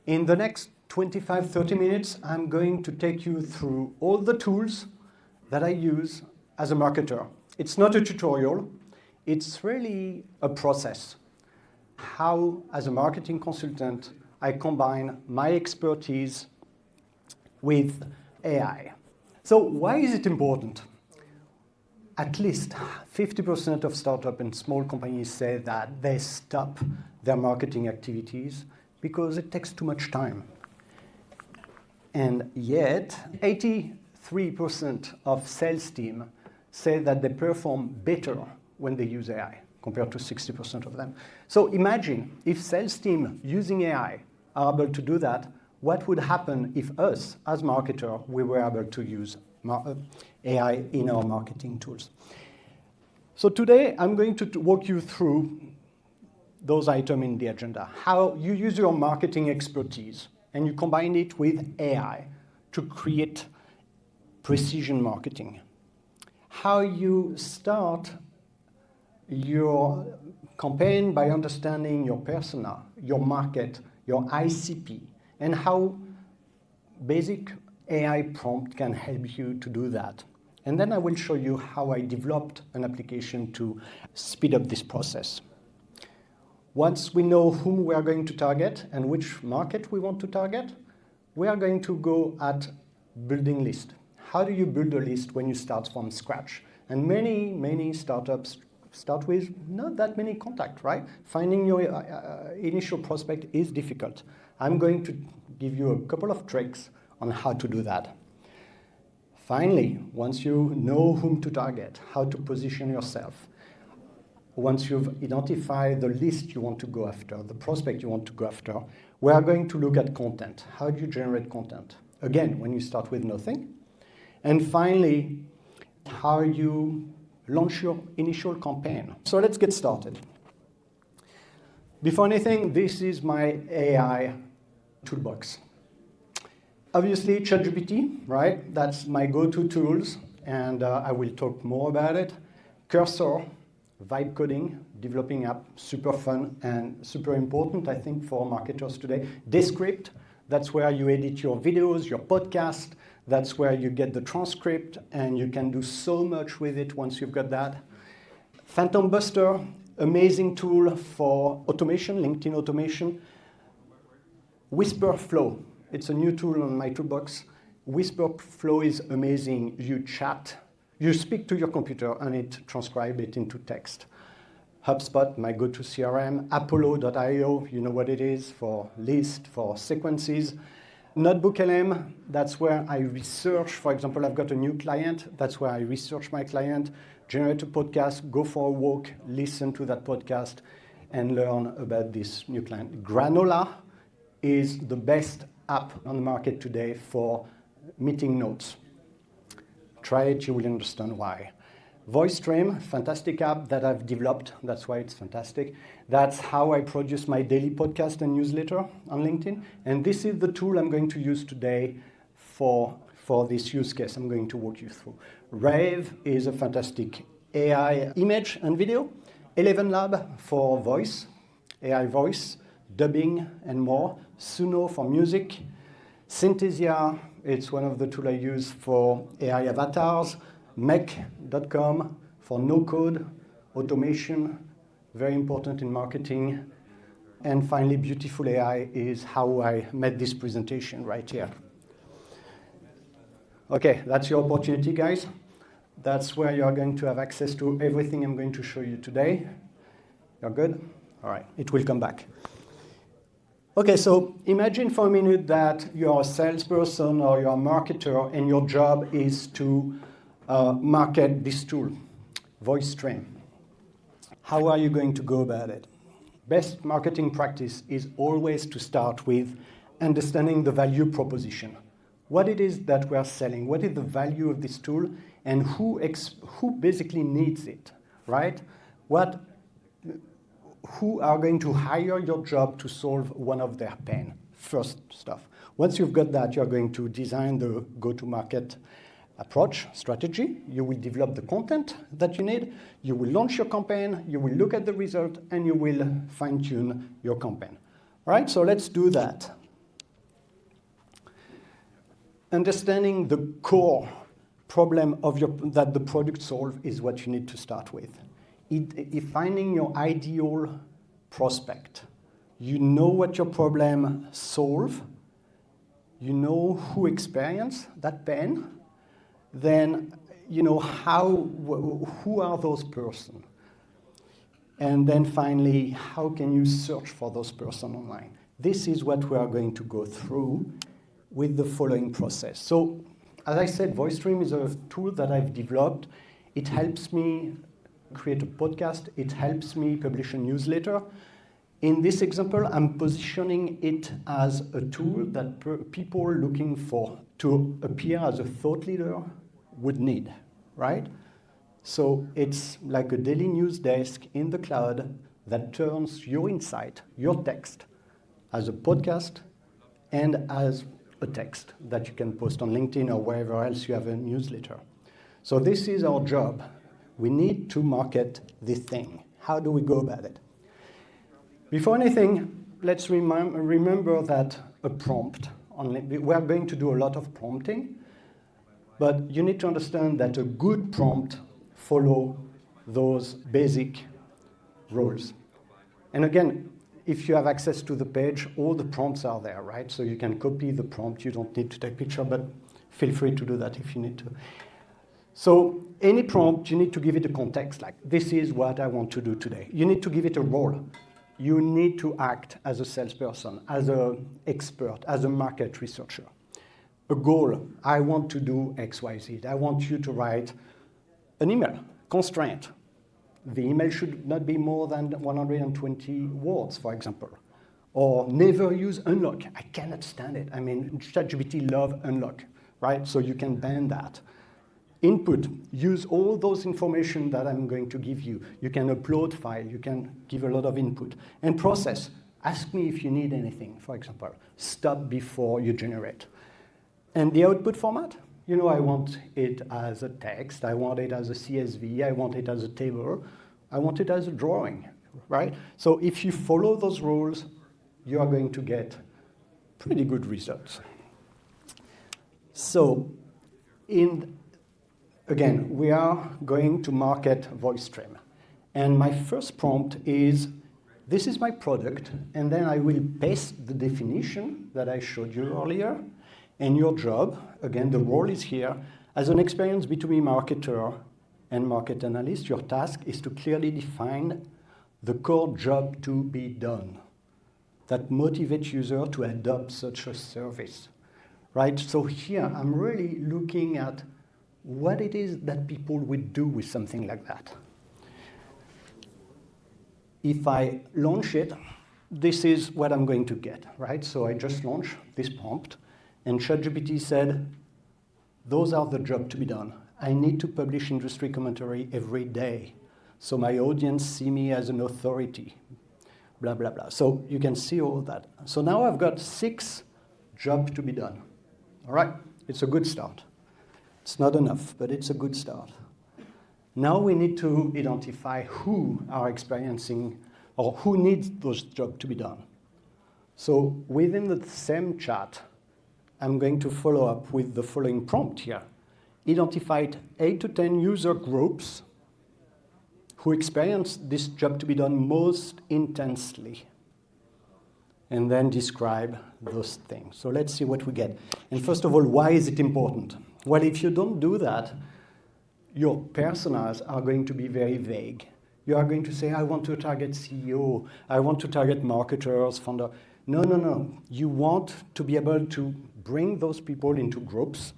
In the next 25, 30 minutes, I'm going to take you through all the tools that I use as a marketer. It's not a tutorial, it's really a process. How, as a marketing consultant, I combine my expertise with AI. So why is it important? At least 50% of startups and small companies say that they stop their marketing activities because it takes too much time. And yet, 83% of sales team say that they perform better when they use AI compared to 60% of them. So imagine if sales team using AI are able to do that, what would happen if us, as marketer, we were able to use AI in our marketing tools? So today, I'm going to walk you through those items in the agenda. How you use your marketing expertise and you combine it with AI to create precision marketing. How you start your campaign by understanding your persona, your market, your ICP, and how basic AI prompt can help you to do that. And then I will show you how I developed an application to speed up this process. Once we know whom we are going to target and which market we want to target, we are going to go at building list. How do you build a list when you start from scratch? And many startups start with not that many contacts, right? Finding your initial prospect is difficult. I'm going to give you a couple of tricks on how to do that. Finally, once you know whom to target, how to position yourself, once you've identified the list you want to go after, the prospect you want to go after, we are going to look at content. How do you generate content? Again, when you start with nothing. And finally, how you launch your initial campaign. So let's get started. Before anything, this is my AI toolbox. Obviously, ChatGPT, right? That's my go-to tools, and I will talk more about it. Cursor, vibe coding, developing app, super fun and super important, I think, for marketers today. Descript, that's where you edit your videos, your podcast. That's where you get the transcript, and you can do so much with it once you've got that. Phantom Buster, amazing tool for automation, LinkedIn automation. Wispr Flow, it's a new tool on my toolbox. Wispr Flow is amazing. You chat, you speak to your computer, and it transcribes it into text. HubSpot, my go-to CRM. Apollo.io, you know what it is, for list, for sequences. NotebookLM, that's where I research. For example, I've got a new client. That's where I research my client, generate a podcast, go for a walk, listen to that podcast, and learn about this new client. Granola is the best app on the market today for meeting notes. Try it, you will understand why. VoiceStream, fantastic app that I've developed. That's why it's fantastic. That's how I produce my daily podcast and newsletter on LinkedIn. And this is the tool I'm going to use today for this use case I'm going to walk you through. Rive is a fantastic AI image and video. ElevenLabs for voice, AI voice, dubbing, and more. Suno for music. Synthesia, it's one of the tools I use for AI avatars. Mech.com for no-code, automation, very important in marketing. And finally, Beautiful.ai is how I made this presentation right here. Okay, that's your opportunity, guys. That's where you are going to have access to everything I'm going to show you today. You're good? All right, it will come back. Okay, so imagine for a minute that you're a salesperson or you're a marketer and your job is to market this tool, VoiceStream. How are you going to go about it? Best marketing practice is always to start with understanding the value proposition. What it is that we are selling, what is the value of this tool, and who basically needs it, right? Who are going to hire your job to solve one of their pain? First stuff. Once you've got that, you're going to design the go-to-market approach, strategy. You will develop the content that you need. You will launch your campaign. You will look at the result, and you will fine-tune your campaign. All right, so let's do that. understanding the core problem that the product solves is what you need to start with. If finding your ideal prospect, you know what your problem solves, you know who experience that pain, then you know who are those persons. And then finally, how can you search for those persons online? This is what we are going to go through with the following process. So, as I said, VoiceStream is a tool that I've developed. It helps me create a podcast. It helps me publish a newsletter. In this example, I'm positioning it as a tool that people looking to appear as a thought leader would need, right? So it's like a daily news desk in the cloud that turns your insight, your text, as a podcast and as a text that you can post on LinkedIn or wherever else you have a newsletter. So this is our job. We need to market this thing. How do we go about it? Before anything, let's remember that a prompt, we are going to do a lot of prompting, but you need to understand that a good prompt follows those basic rules. And again, if you have access to the page, all the prompts are there, right? So you can copy the prompt. You don't need to take a picture, but feel free to do that if you need to. So any prompt, you need to give it a context, like this is what I want to do today. You need to give it a role. You need to act as a salesperson, as an expert, as a market researcher. A goal, I want to do X, Y, Z. I want you to write an email, constraint. The email should not be more than 120 words, for example. Or never use unlock. I cannot stand it. I mean, ChatGPT loves unlock, right? So you can ban that. Input, use all those information that I'm going to give you. You can upload file, you can give a lot of input. And process, ask me if you need anything, for example. Stop before you generate. And the output format, you know, I want it as a text, I want it as a CSV, I want it as a table, I want it as a drawing, right? So if you follow those rules, you are going to get pretty good results. So, again, we are going to market VoiceStream. And my first prompt is, this is my product, and then I will paste the definition that I showed you earlier. And your job, again, the role is here. As an experienced B2B marketer and market analyst, your task is to clearly define the core job to be done that motivates users to adopt such a service, right? So here, I'm really looking at what it is that people would do with something like that. If I launch it, this is what I'm going to get, right? So I just launched this prompt, and ChatGPT said, those are the jobs to be done. I need to publish industry commentary every day, so my audience see me as an authority, blah, blah, blah. So you can see all that. So now I've got 6 jobs to be done. All right, it's a good start. It's not enough, but it's a good start. Now we need to identify who are experiencing or who needs those jobs to be done. So within the same chat, I'm going to follow up with the following prompt here. Identified 8 to 10 user groups who experience this job to be done most intensely. And then describe those things. So let's see what we get. And first of all, why is it important? Well, if you don't do that, your personas are going to be very vague. You are going to say, I want to target CEO, I want to target marketers, founder. No. You want to be able to bring those people into groups,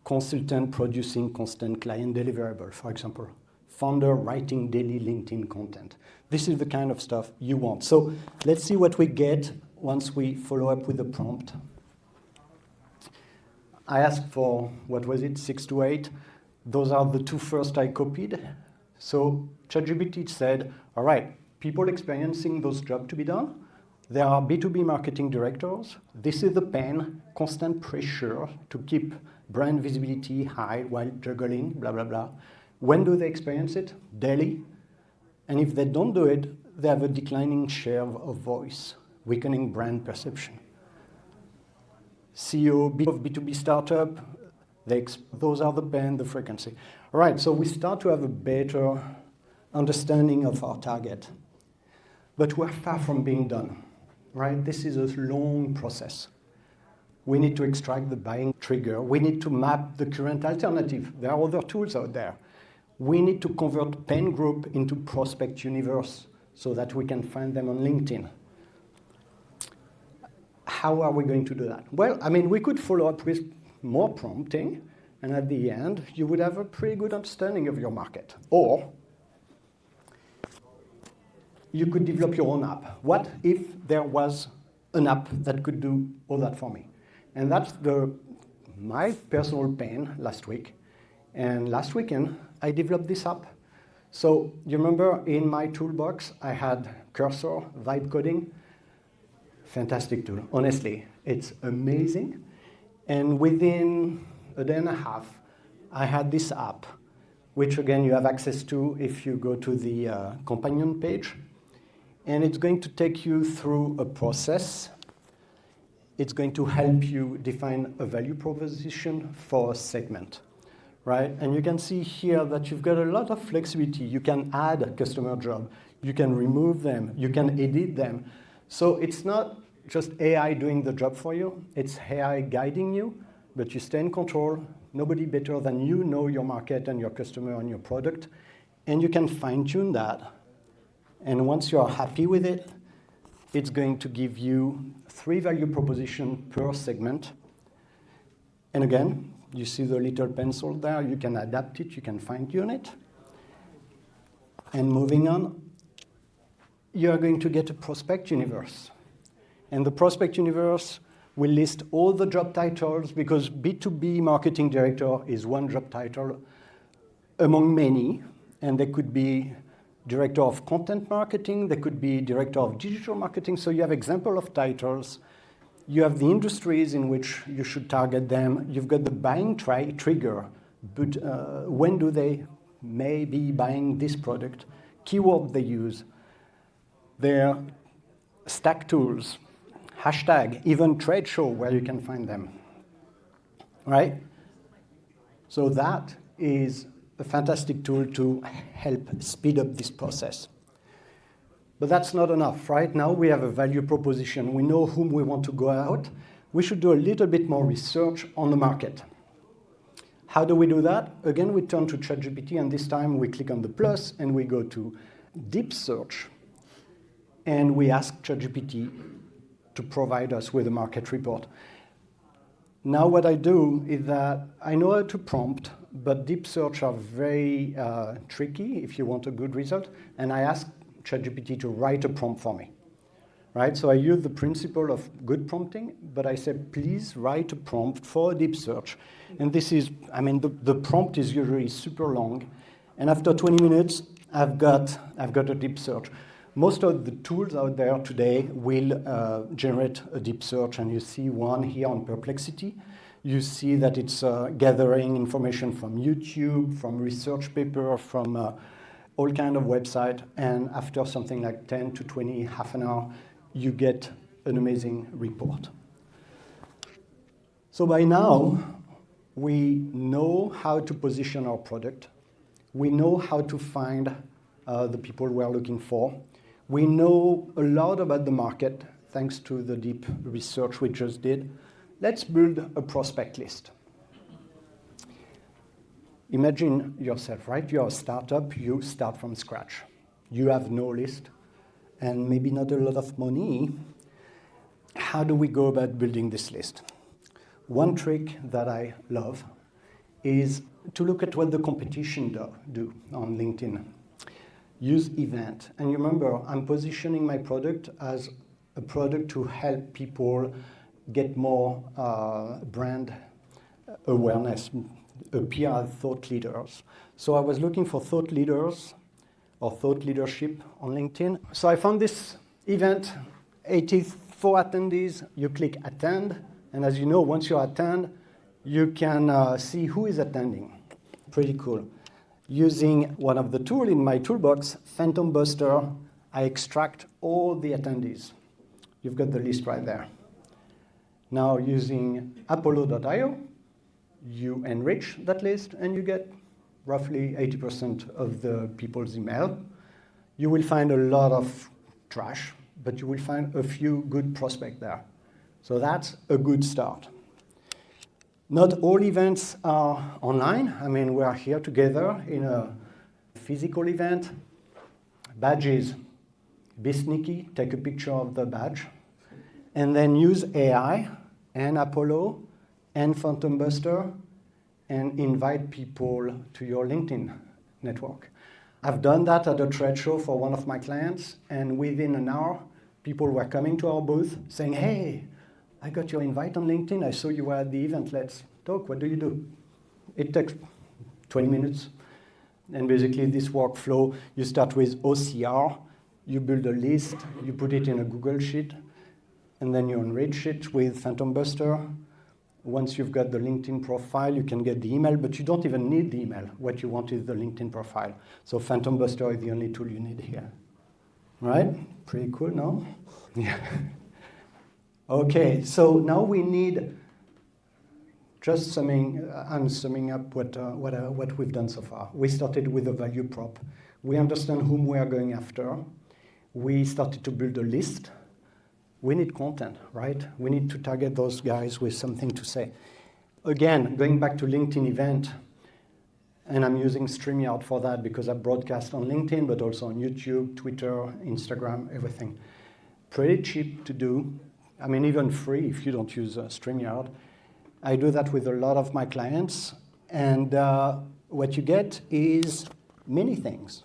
consultant producing constant client deliverable, for example, founder writing daily LinkedIn content. This is the kind of stuff you want. So let's see what we get once we follow up with the prompt. I asked for, 6 to 8. Those are the 2 first I copied. So ChatGPT said, all right, people experiencing those jobs to be done, there are B2B marketing directors. This is the pain, constant pressure to keep brand visibility high while juggling, blah, blah, blah. When do they experience it? Daily. And if they don't do it, they have a declining share of voice, weakening brand perception. CEO of B2B startup, those are the band, the frequency. All right, so we start to have a better understanding of our target. But we're far from being done, right? This is a long process. We need to extract the buying trigger. We need to map the current alternative. There are other tools out there. We need to convert pen group into prospect universe so that we can find them on LinkedIn. How are we going to do that? Well, I mean, we could follow up with more prompting, and at the end, you would have a pretty good understanding of your market. Or you could develop your own app. What if there was an app that could do all that for me? And that's my personal pain last week. And last weekend, I developed this app. So you remember in my toolbox, I had cursor, vibe coding. Fantastic tool. Honestly, it's amazing. And within a day and a half, I had this app, which again, you have access to if you go to the companion page. And it's going to take you through a process. It's going to help you define a value proposition for a segment, right? And you can see here that you've got a lot of flexibility. You can add a customer job. You can remove them. You can edit them. So it's not just AI doing the job for you. It's AI guiding you, but you stay in control. Nobody better than you know your market and your customer and your product. And you can fine-tune that. And once you are happy with it, it's going to give you 3 value propositions per segment. And again, you see the little pencil there. You can adapt it. You can fine-tune it. And moving on, you are going to get a prospect universe. And the prospect universe will list all the job titles because B2B marketing director is one job title among many. And they could be director of content marketing, they could be director of digital marketing. So you have example of titles. You have the industries in which you should target them. You've got the buying trigger. But when do they may be buying this product? Keyword they use. Their stack tools, hashtag, even trade show where you can find them, right? So that is a fantastic tool to help speed up this process. But that's not enough, right? Now we have a value proposition. We know whom we want to go out. We should do a little bit more research on the market. How do we do that? Again, we turn to ChatGPT, and this time we click on the plus, and we go to deep search, and we ask ChatGPT to provide us with a market report. Now what I do is that I know how to prompt, but deep search are very tricky if you want a good result, and I ask ChatGPT to write a prompt for me, right? So I use the principle of good prompting, but I say, please write a prompt for a deep search. And this is, I mean, the prompt is usually super long, and after 20 minutes, I've got a deep search. Most of the tools out there today will generate a deep search, and you see one here on Perplexity. You see that it's gathering information from YouTube, from research paper, from all kind of website, and after something like 10 to 20, half an hour, you get an amazing report. So by now, we know how to position our product. We know how to find the people we are looking for. We know a lot about the market, thanks to the deep research we just did. Let's build a prospect list. Imagine yourself, right? You're a startup, you start from scratch. You have no list, and maybe not a lot of money. How do we go about building this list? One trick that I love is to look at what the competition do on LinkedIn. Use event. And you remember, I'm positioning my product as a product to help people get more brand awareness, appear as thought leaders. So I was looking for thought leaders or thought leadership on LinkedIn. So I found this event, 84 attendees. You click attend, and as you know, once you attend, you can see who is attending. Pretty cool. Using one of the tools in my toolbox, Phantom Buster, I extract all the attendees. You've got the list right there. Now using Apollo.io, you enrich that list and you get roughly 80% of the people's email. You will find a lot of trash, but you will find a few good prospects there. So that's a good start. Not all events are online. I mean, we are here together in a physical event. Badges, be sneaky, take a picture of the badge, and then use AI and Apollo and Phantom Buster and invite people to your LinkedIn network. I've done that at a trade show for one of my clients, and within an hour, people were coming to our booth saying, hey, I got your invite on LinkedIn. I saw you were at the event. Let's talk. What do you do? It takes 20 minutes. And basically this workflow, you start with OCR, you build a list, you put it in a Google Sheet, and then you enrich it with Phantom Buster. Once you've got the LinkedIn profile, you can get the email, but you don't even need the email. What you want is the LinkedIn profile. So Phantom Buster is the only tool you need here. Right? Pretty cool, no? Yeah. Okay, so now we need, just I'm summing up what we've done so far. We started with a value prop. We understand whom we are going after. We started to build a list. We need content, right? We need to target those guys with something to say. Again, going back to LinkedIn event, and I'm using StreamYard for that because I broadcast on LinkedIn, but also on YouTube, Twitter, Instagram, everything. Pretty cheap to do. I mean, even free if you don't use StreamYard. I do that with a lot of my clients, and what you get is many things.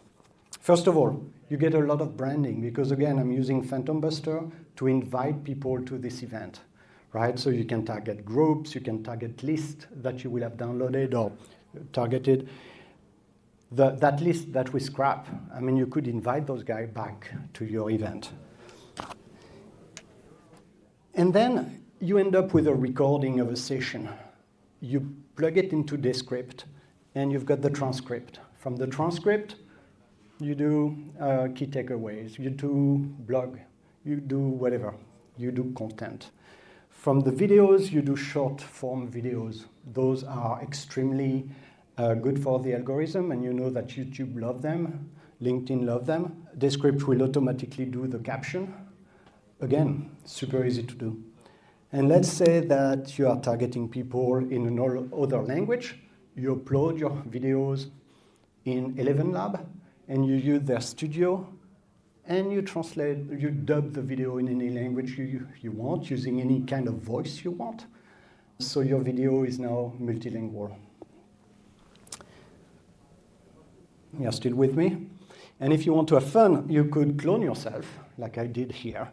First of all, you get a lot of branding because, again, I'm using Phantom Buster to invite people to this event, right? So you can target groups, you can target lists that you will have downloaded or targeted. That list that we scrap, I mean, you could invite those guys back to your event. And then you end up with a recording of a session. You plug it into Descript, and you've got the transcript. From the transcript, you do key takeaways, you do blog, you do whatever, you do content. From the videos, you do short form videos. Those are extremely good for the algorithm, and you know that YouTube love them, LinkedIn love them. Descript will automatically do the caption. Again, super easy to do. And let's say that you are targeting people in another language. You upload your videos in ElevenLabs, and you use their studio, and you translate, you dub the video in any language you want, using any kind of voice you want. So your video is now multilingual. You're still with me? And if you want to have fun, you could clone yourself, like I did here.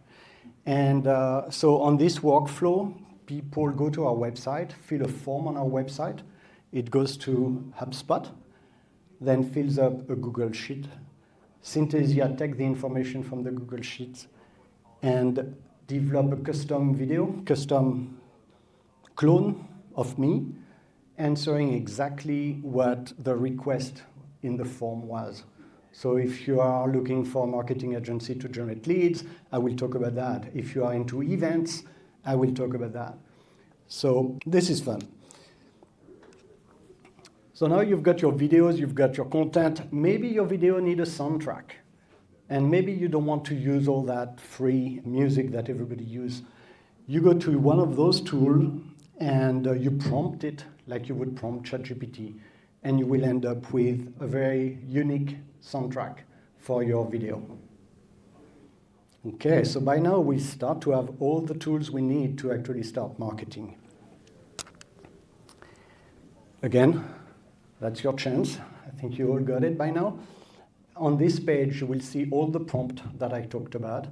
And so on this workflow, people go to our website, fill a form on our website. It goes to HubSpot, then fills up a Google Sheet. Synthesia take the information from the Google Sheet and develop a custom video, custom clone of me, answering exactly what the request in the form was. So if you are looking for a marketing agency to generate leads, I will talk about that. If you are into events, I will talk about that. So this is fun. So now you've got your videos, you've got your content. Maybe your video needs a soundtrack. And maybe you don't want to use all that free music that everybody uses. You go to one of those tools and you prompt it like you would prompt ChatGPT. And you will end up with a very unique soundtrack for your video. Okay, so by now we start to have all the tools we need to actually start marketing. Again, that's your chance. I think you all got it by now. On this page, you will see all the prompt that I talked about.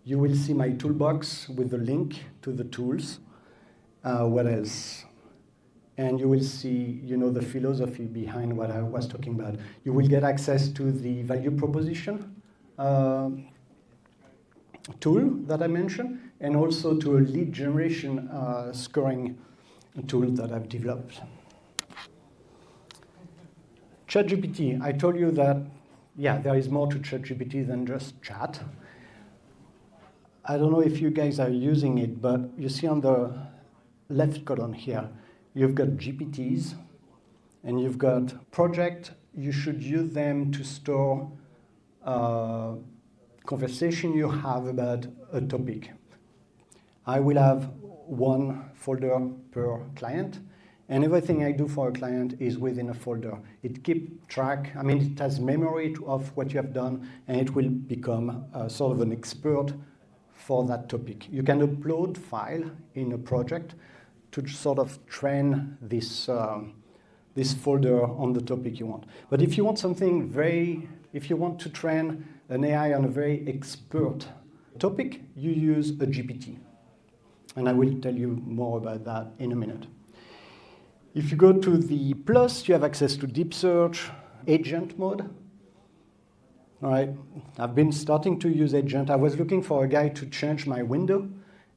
You will see my toolbox with the link to the tools. What else? And you will see, the philosophy behind what I was talking about. You will get access to the value proposition tool that I mentioned, and also to a lead generation scoring tool that I've developed. ChatGPT, I told you that, there is more to ChatGPT than just chat. I don't know if you guys are using it, but you see on the left column here, you've got GPTs, and you've got project. You should use them to store conversation you have about a topic. I will have one folder per client, and everything I do for a client is within a folder. It keeps track, it has memory of what you have done, and it will become sort of an expert for that topic. You can upload file in a project to sort of train this folder on the topic you want. But if you want if you want to train an AI on a very expert topic, you use a GPT. And I will tell you more about that in a minute. If you go to the plus, you have access to deep search, agent mode. All right, I've been starting to use agent. I was looking for a guy to change my window,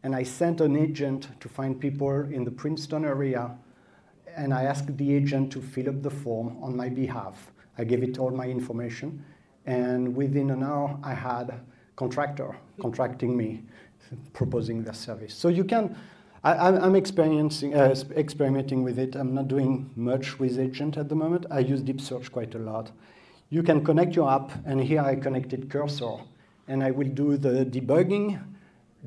and I sent an agent to find people in the Princeton area, and I asked the agent to fill up the form on my behalf. I gave it all my information, and within an hour, I had a contractor contracting me, proposing their service. So you can, I'm experimenting with it. I'm not doing much with agent at the moment. I use deep search quite a lot. You can connect your app, and here I connected Cursor, and I will do the debugging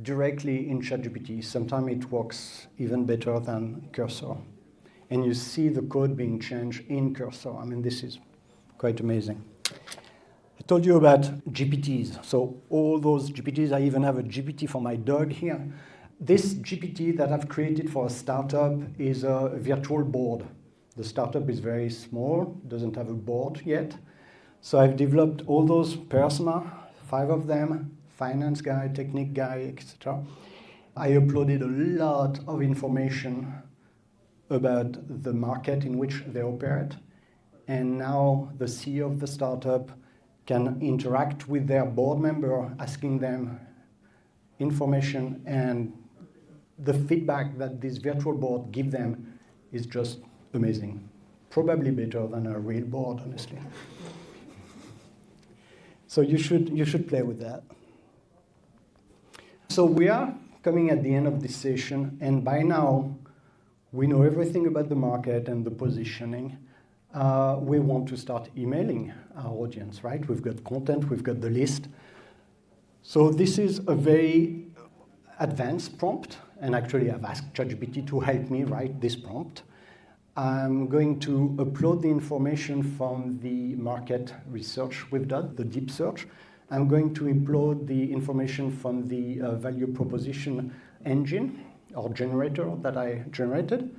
directly in ChatGPT. Sometimes it works even better than Cursor. And you see the code being changed in Cursor. This is quite amazing. I told you about GPTs. So all those GPTs, I even have a GPT for my dog here. This GPT that I've created for a startup is a virtual board. The startup is very small, doesn't have a board yet. So I've developed all those persona, 5 of them, finance guy, technique guy, etc. I uploaded a lot of information about the market in which they operate. And now the CEO of the startup can interact with their board member, asking them information, and the feedback that this virtual board gives them is just amazing. Probably better than a real board, honestly. So you should play with that. So we are coming at the end of this session, and by now we know everything about the market and the positioning. We want to start emailing our audience, right? We've got content, we've got the list. So this is a very advanced prompt, and actually I've asked ChatGPT to help me write this prompt. I'm going to upload the information from the market research we've done, the deep search. I'm going to upload the information from the value proposition engine or generator that I generated.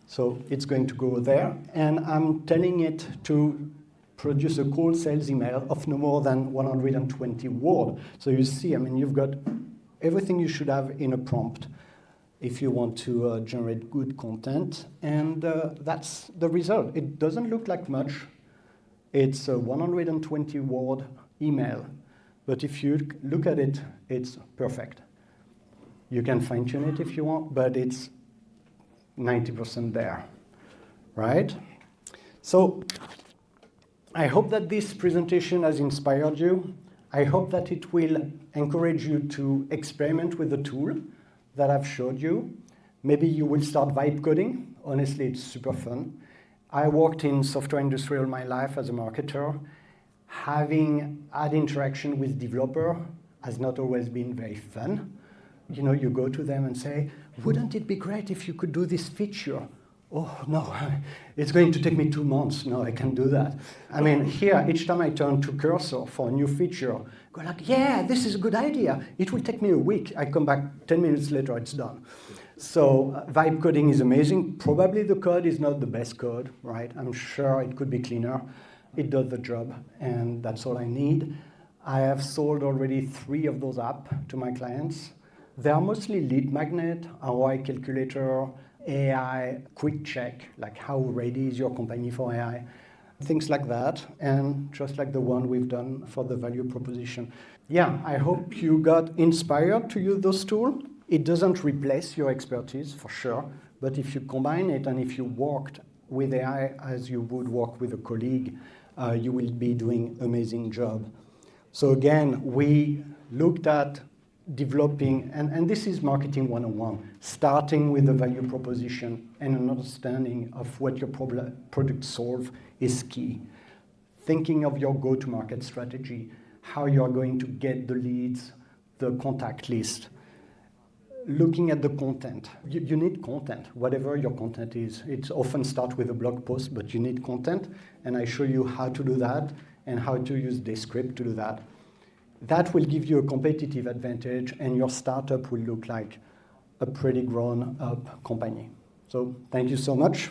So it's going to go there, and I'm telling it to produce a cold sales email of no more than 120 words. So you see, you've got everything you should have in a prompt if you want to generate good content, and that's the result. It doesn't look like much. It's a 120-word email, but if you look at it, it's perfect. You can fine-tune it if you want, but it's 90% there, right? So I hope that this presentation has inspired you. I hope that it will encourage you to experiment with the tool that I've showed you. Maybe you will start vibe coding. Honestly, it's super fun. I worked in software industry all my life as a marketer. Having had interaction with developer has not always been very fun. You go to them and say, wouldn't it be great if you could do this feature? Oh, no, it's going to take me 2 months. No, I can't do that. Here, each time I turn to Cursor for a new feature, go like, yeah, this is a good idea. It will take me a week. I come back 10 minutes later, it's done. So vibe coding is amazing. Probably the code is not the best code, right? I'm sure it could be cleaner. It does the job, and that's all I need. I have sold already 3 of those apps to my clients. They are mostly lead magnet, ROI calculator, AI, quick check, like how ready is your company for AI, things like that, and just like the one we've done for the value proposition. Yeah, I hope you got inspired to use those tools. It doesn't replace your expertise, for sure, but if you combine it and if you worked with AI as you would work with a colleague, you will be doing an amazing job. So again, we looked at developing, and this is marketing 101, starting with the value proposition and an understanding of what your product solves is key. Thinking of your go-to-market strategy, how you are going to get the leads, the contact list. Looking at the content. You need content, whatever your content is. It often starts with a blog post, but you need content, and I show you how to do that and how to use Descript to do that. That will give you a competitive advantage, and your startup will look like a pretty grown-up company. So thank you so much.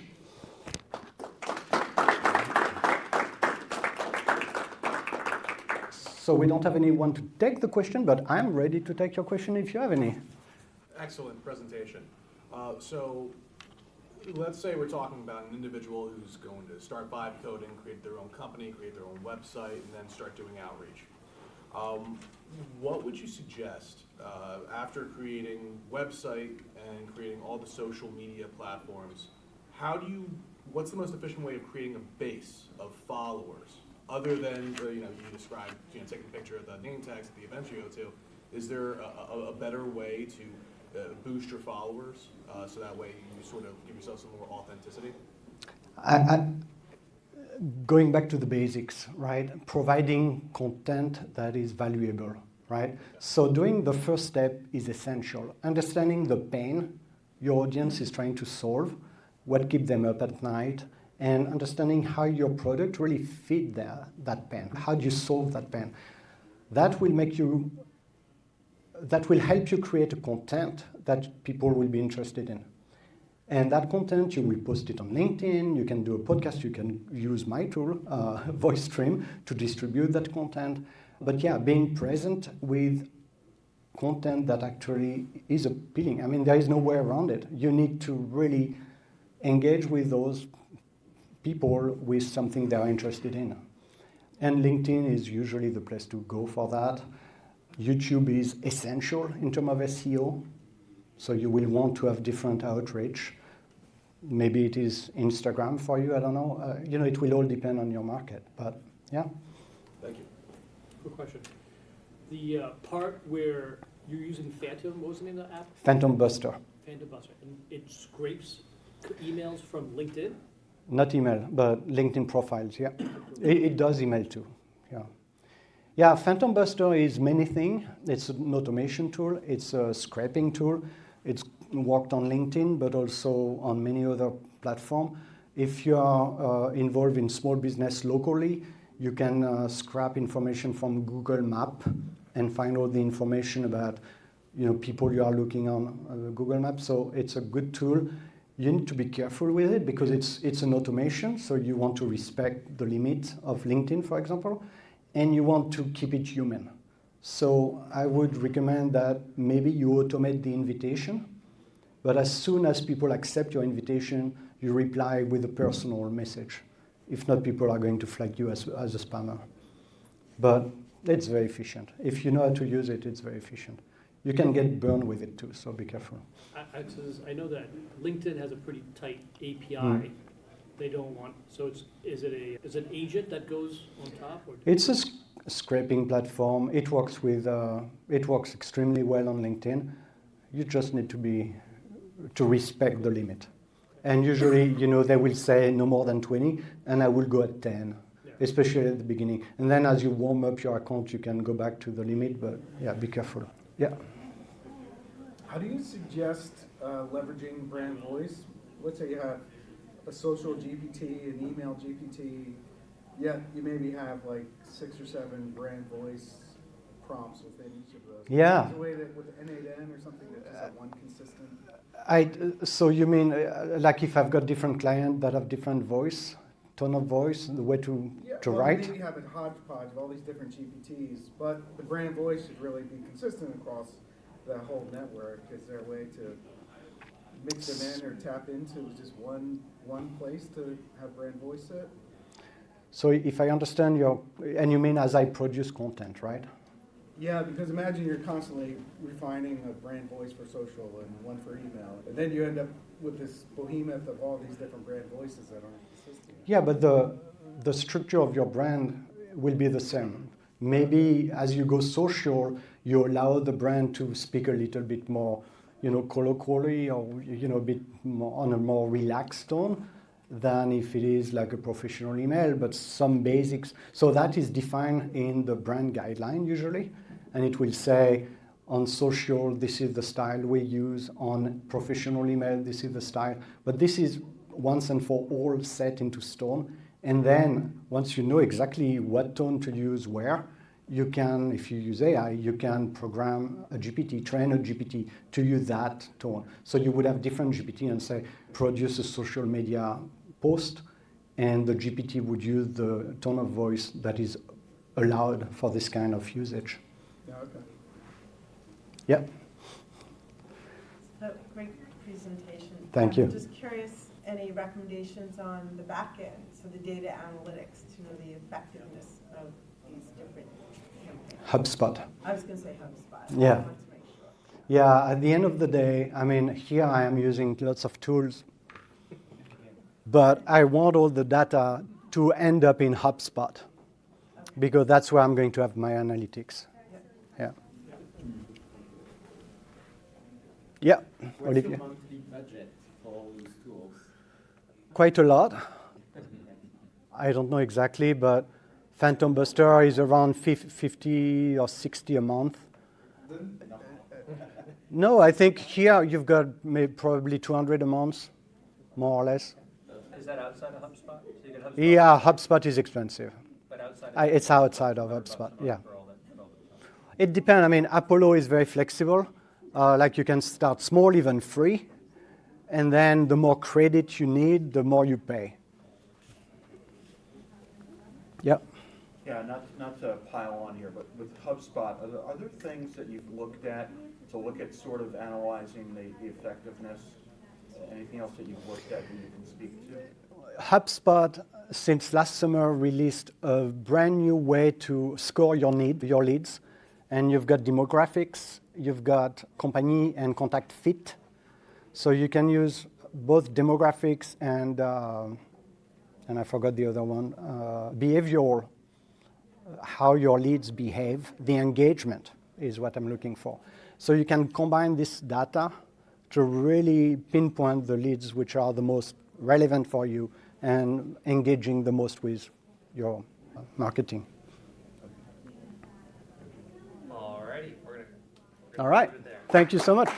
So we don't have anyone to take the question, but I'm ready to take your question if you have any. Excellent presentation. So let's say we're talking about an individual who's going to start vibe coding, create their own company, create their own website, and then start doing outreach. What would you suggest after creating website and creating all the social media platforms? What's the most efficient way of creating a base of followers other than you described taking a picture of the name tags at the events you go to? Is there a better way to boost your followers so that way you sort of give yourself some more authenticity? Going back to the basics, right? Providing content that is valuable, right? Okay. So doing the first step is essential. Understanding the pain your audience is trying to solve, what keeps them up at night, and understanding how your product really fit that pain. How do you solve that pain? That will help you create a content that people will be interested in. And that content, you will post it on LinkedIn, you can do a podcast, you can use my tool, VoiceStream, to distribute that content. But yeah, being present with content that actually is appealing. I mean, there is no way around it. You need to really engage with those people with something they are interested in. And LinkedIn is usually the place to go for that. YouTube is essential in terms of SEO. So you will want to have different outreach. Maybe it is Instagram for you, I don't know. It will all depend on your market, but yeah. Thank you. Quick question. The part where you're using Phantom, what was the name of the app? Phantom Buster. Phantom Buster. And it scrapes emails from LinkedIn? Not email, but LinkedIn profiles, yeah. It does email too, yeah. Yeah, Phantom Buster is many things. It's an automation tool. It's a scraping tool. It's worked on LinkedIn, but also on many other platforms. If you are involved in small business locally, you can scrap information from Google Map and find all the information about people you are looking on Google Maps. So it's a good tool. You need to be careful with it because it's an automation, so you want to respect the limit of LinkedIn, for example, and you want to keep it human. So I would recommend that maybe you automate the invitation, but as soon as people accept your invitation, you reply with a personal message. If not, people are going to flag you as a spammer. But it's very efficient. If you know how to use it, it's very efficient. You can get burned with it too, so be careful. I know that LinkedIn has a pretty tight API. They don't want, so is it an agent that goes on top? Or it's a scraping platform. It works extremely well on LinkedIn. You just need to respect the limit. And usually, they will say no more than 20, and I will go at 10, especially at the beginning. And then as you warm up your account, you can go back to the limit, but yeah, be careful. Yeah. How do you suggest leveraging brand voice? Let's say you have a social GPT, an email GPT, yet you maybe have like 6 or 7 brand voice prompts within each of those. Yeah. Is there a way that with N8N or something that just have one consistent? So you mean like if I've got different clients that have different tone of voice, the way to write? Maybe you have a hodgepodge of all these different GPTs, but the brand voice should really be consistent across the whole network. Is there a way to mix them in or tap into just one place to have brand voice set? So if I understand and you mean as I produce content, right? Yeah, because imagine you're constantly refining a brand voice for social and one for email, and then you end up with this behemoth of all these different brand voices that aren't consistent. Yeah, but the structure of your brand will be the same. Maybe as you go social, you allow the brand to speak a little bit more, colloquially or, a bit more on a more relaxed tone than if it is like a professional email, but some basics. So that is defined in the brand guideline usually, and it will say on social, this is the style we use, on professional email, this is the style. But this is once and for all set into stone. And then once you know exactly what tone to use where, you can, if you use AI, you can program a GPT, train a GPT to use that tone. So you would have different GPT and say, produce a social media post, and the GPT would use the tone of voice that is allowed for this kind of usage. Yeah, okay. Yeah. So, great presentation. Thank you. I'm just curious, any recommendations on the back end, so the data analytics to know the effectiveness of these different campaigns? HubSpot. I was going to say HubSpot. Yeah. I wanted to make sure. Yeah, at the end of the day, I mean, here I am using lots of tools, but I want all the data to end up in HubSpot because that's where I'm going to have my analytics. Yeah. Yeah. What's Olivia. your monthly budget for all these tools? Quite a lot. I don't know exactly, but Phantom Buster is around 50 or 60 a month. No, I think here you've got maybe probably 200 a month, more or less. Is that outside of HubSpot? So you get HubSpot, Yeah, HubSpot is expensive. but outside of It's outside of HubSpot, yeah. for all that stuff. It depends. I mean, Apollo is very flexible. Like you can start small, even free. And then the more credit you need, the more you pay. Yeah. Yeah, not to pile on here, but with HubSpot, are there things that you've looked at to look at sort of analyzing the effectiveness? Anything else that you've looked at that you can speak to? HubSpot, since last summer, released a brand new way to score your leads. And you've got demographics, you've got company and contact fit. So you can use both demographics and I forgot the other one, behavioral, how your leads behave. The engagement is what I'm looking for. So you can combine this data to really pinpoint the leads which are the most relevant for you and engaging the most with your marketing. Alrighty, we're gonna All right. leave it there. Thank you so much.